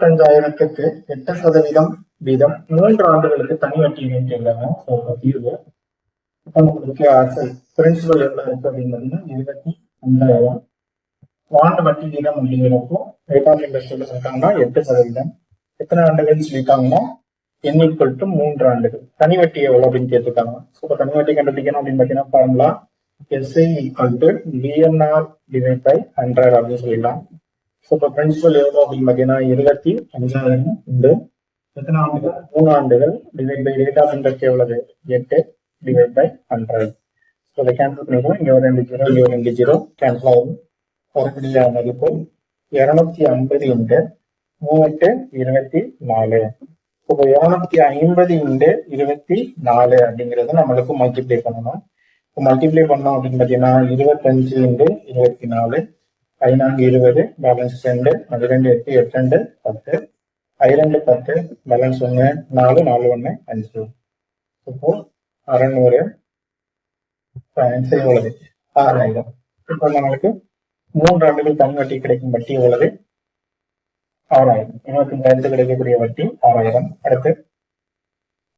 25,000க்கு 8% வீதம் 3 ஆண்டுகளுக்கு தனி வட்டியினை கேட்கலாங்க. ஸோ தீர்வு இப்போ உங்களுக்கு அசல் பிரின்சிபல் எவ்வளவு இருக்கு அப்படின்னு பார்த்தீங்கன்னா 25,000. வாண்ட் வட்டி வீதம் அப்படிங்கிறப்போ ரேட் ஆஃப் இன்ட்ரெஸ்ட் எவ்வளவு இருக்காங்கன்னா 8%. எத்தனை ஆண்டுகள் சொல்லியிருக்காங்கன்னா n ஈக்குவல் டு 3 ஆண்டுகள். தனி வட்டி எவ்வளவு அப்படின்னு கேட்டிருக்காங்க. ஸோ இப்போ தனி வட்டி கண்டுபிடிக்கணும் அப்படின்னு பார்த்தீங்கன்னா formula SI equal to BNR divide by 100 அப்படின்னு சொல்லிடலாம். ஸோ இப்போ பிரின்சிபல் எவ்வளோ அப்படின்னு பார்த்தீங்கன்னா 25,000 உண்டு. எத்தனை ஆண்டுகள்? 3 ஆண்டுகள் divide by rate of interest எவ்வளவு? 8 டிவைட் பை 100. ஸோ இதை கேன்சல் பண்ணிடுவோம். இங்கே ஒரு 2 ஜீரோ, இங்கே ஒரு 2 ஜீரோ கேன்சல் ஆகும். வரக்கூடிய மதிப்பு 250 இன்ட்டு 3/24. இப்போ 250 இன்ட்டு 24 அப்படிங்கிறது நம்மளுக்கு மல்டிப்ளை பண்ணணும். இப்போ மல்டிப்ளை பண்ணோம் அப்படின்னு பார்த்தீங்கன்னா 25 இன்ட்டு 24, 5 20, பேலன்ஸ் 2, 12 8, 8 2 10, 2 10, பேலன்ஸ் 1, 4 4 1 5. இப்போ 600 ஆன்சர் எவ்வளவு? 6000. இப்போ நம்மளுக்கு 3 ஆண்டுகள் தனி வட்டி கிடைக்கும் வட்டி எவ்வளவு? 6000. 25,000 கிடைக்கக்கூடிய வட்டி 6000. அடுத்து